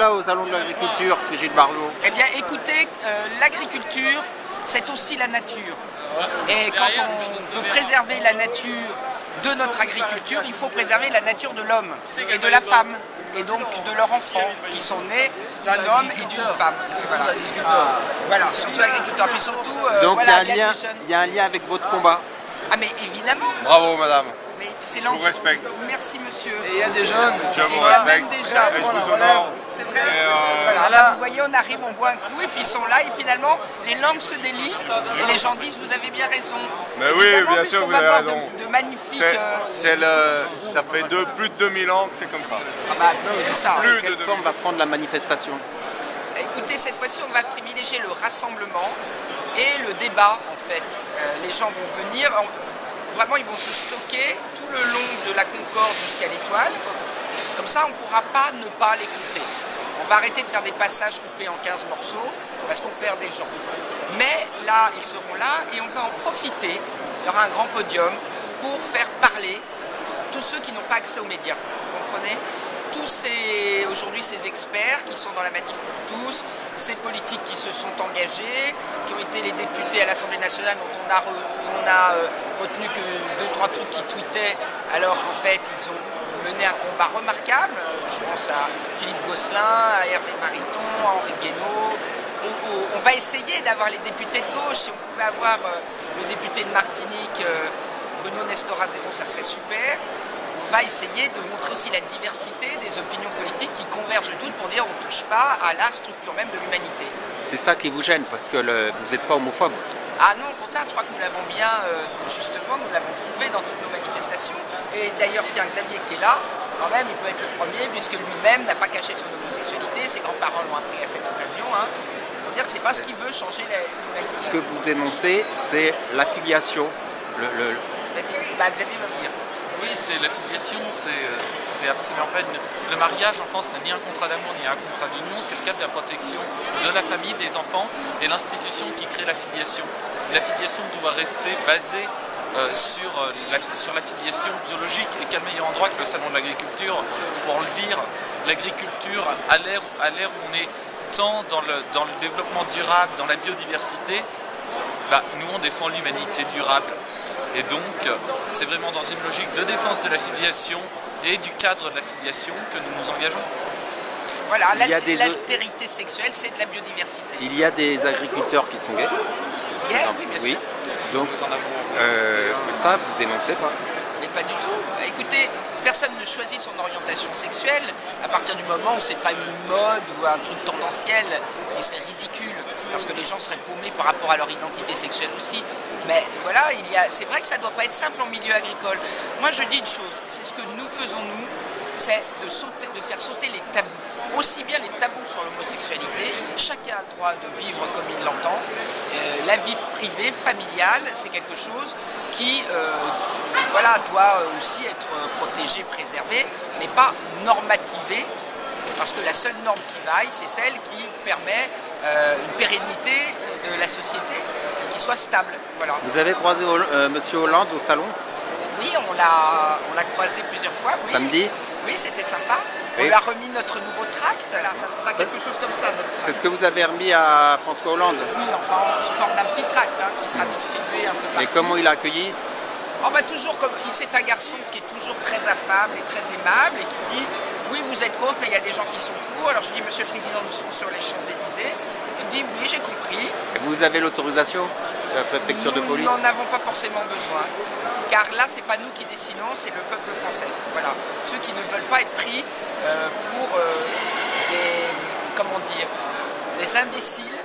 là au Salon de l'Agriculture, Brigitte Bardot? Eh bien, écoutez, l'agriculture, c'est aussi la nature. Et quand on veut préserver la nature de notre agriculture, il faut préserver la nature de l'homme et de la femme, et donc de leurs enfants, qui sont nés d'un homme et d'une femme. Voilà, surtout l'agriculteur. Puis surtout, donc voilà, il y a un lien avec votre combat. Ah mais évidemment. Bravo madame. Mais c'est Je vous respecte. Merci monsieur. Et il y a des jeunes. Je vous respecte. Des Et jeunes. je vous honore. C'est vrai. Et Voilà, là, vous voyez, on arrive, on boit un coup, et puis ils sont là, et finalement, les langues se délient, et les gens disent, vous avez bien raison. Mais oui, Évidemment, bien sûr, puisqu'on vous va avez voir raison. De magnifiques... Ça fait plus de 2000 ans que c'est comme ça. Ah bah, plus que ça. Plus de Quelle 2000 forme va prendre la manifestation? Écoutez, cette fois-ci, on va privilégier le rassemblement et le débat, en fait. Les gens vont venir, vraiment, ils vont se stocker tout le long de la Concorde jusqu'à l'Étoile. Comme ça, on ne pourra pas ne pas l'écouter. On va arrêter de faire des passages coupés en 15 morceaux parce qu'on perd des gens. Mais là, ils seront là et on va en profiter. Il y aura un grand podium pour faire parler tous ceux qui n'ont pas accès aux médias. Vous comprenez ? Aujourd'hui ces experts qui sont dans la manif pour tous, ces politiques qui se sont engagés, qui ont été les députés à l'Assemblée nationale dont on a retenu que 2-3 trucs qui tweetaient alors qu'en fait ils ont mené un combat remarquable. Je pense à Philippe Gosselin, à Hervé Mariton, à Henri Guénaud. On va essayer d'avoir les députés de gauche. Si on pouvait avoir le député de Martinique, Bruno Nestor-Azero, ça serait super. On va essayer de montrer aussi la diversité des opinions politiques qui convergent toutes pour dire on ne touche pas à la structure même de l'humanité. C'est ça qui vous gêne, parce que vous n'êtes pas homophobe. Ah non, au contraire, je crois que nous l'avons bien, justement, nous l'avons prouvé dans toutes nos manifestations. Et d'ailleurs, tiens, Xavier qui est là, quand même, il peut être le premier, puisque lui-même n'a pas caché son homosexualité, ses grands-parents l'ont appris à cette occasion. Il faut dire que c'est pas ce qu'il veut changer l'humanité. Ce que vous dénoncez, c'est l'affiliation. Vas-y, Xavier va venir. Oui, c'est l'affiliation, c'est absolument pas Le mariage en France n'est ni un contrat d'amour ni un contrat d'union, c'est le cadre de la protection de la famille, des enfants et l'institution qui crée l'affiliation. L'affiliation doit rester basée sur l'affiliation biologique, et quel meilleur endroit que le Salon de l'Agriculture pour le dire. L'agriculture, à l'ère où on est tant dans le développement durable, dans la biodiversité, nous on défend l'humanité durable. Et donc, c'est vraiment dans une logique de défense de l'affiliation et du cadre de l'affiliation que nous nous engageons. Voilà, l'altérité sexuelle, c'est de la biodiversité. Il y a des agriculteurs qui sont gays. Gays, oui, bien sûr. Donc, ça, vous dénoncez pas? Mais pas du tout. Écoutez, personne ne choisit son orientation sexuelle à partir du moment où c'est pas une mode ou un truc tendanciel, ce qui serait ridicule, parce que les gens seraient paumés par rapport à leur identité sexuelle aussi. Mais voilà, c'est vrai que ça ne doit pas être simple en milieu agricole. Moi je dis une chose, c'est ce que nous faisons nous, c'est de faire sauter les tabous. Aussi bien les tabous sur l'homosexualité, chacun a le droit de vivre comme il l'entend. La vie privée, familiale, c'est quelque chose qui doit aussi être protégé, préservé, mais pas normativé, parce que la seule norme qui vaille, c'est celle qui permet une pérennité de la société qui soit stable. Voilà. Vous avez croisé Monsieur Hollande au salon? Oui, on l'a croisé plusieurs fois. Oui. Samedi? Oui, c'était sympa. On lui a remis notre nouveau tract, là, ça sera quelque chose comme ça. C'est ce que vous avez remis à François Hollande? Oui, enfin, sous forme d'un petit tract qui sera distribué un peu partout. Et comment il a accueilli? Toujours comme c'est un garçon qui est toujours très affable et très aimable et qui dit oui, vous êtes contre, mais il y a des gens qui sont pour. Alors je dis Monsieur le Président, nous sommes sur les Champs-Élysées. Il me dit oui, j'ai compris. Et vous avez l'autorisation de la préfecture de police? Nous n'en avons pas forcément besoin, car là c'est pas nous qui décidons, c'est le peuple français. Voilà, ceux qui ne veulent pas être pris pour des imbéciles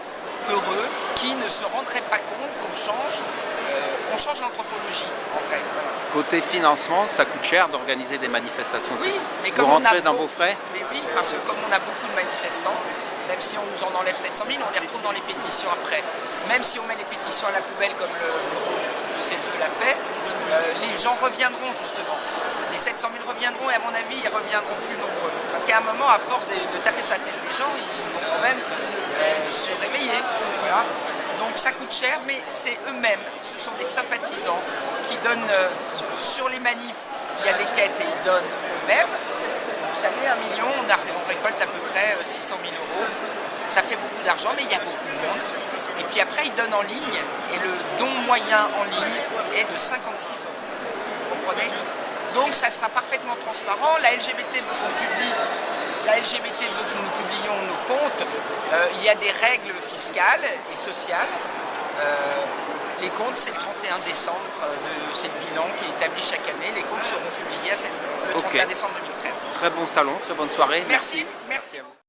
heureux qui ne se rendraient pas compte qu'on change l'anthropologie en vrai. Voilà. Côté financement, ça coûte cher d'organiser des manifestations. Oui, mais vous comme rentrez dans vos frais? Mais oui, parce que comme on a beaucoup de manifestants, même si on nous en enlève 700 000, on les retrouve dans les pétitions après. Même si on met les pétitions à la poubelle comme le bureau du CESE l'a fait, les gens reviendront justement. Les 700 000 reviendront et à mon avis, ils reviendront plus nombreux. Parce qu'à un moment, à force de taper sur la tête des gens, ils vont quand même se réveiller. Voilà. Donc ça coûte cher, mais c'est eux-mêmes, ce sont des sympathisants qui donnent sur les manifs, il y a des quêtes et ils donnent eux-mêmes. Vous savez, 1 million, on récolte à peu près 600 000 euros. Ça fait beaucoup d'argent, mais il y a beaucoup de monde. Et puis après, ils donnent en ligne, et le don moyen en ligne est de 56 euros. Vous comprenez? Donc ça sera parfaitement transparent. La LGBT veut qu'on publie. La LGBT veut que nous publions nos comptes. Il y a des règles fiscales et sociales. Les comptes, c'est le 31 décembre de cette bilan qui est établi chaque année. Les comptes seront publiés le 31 décembre 2013. Très bon salon, très bonne soirée. Merci à vous.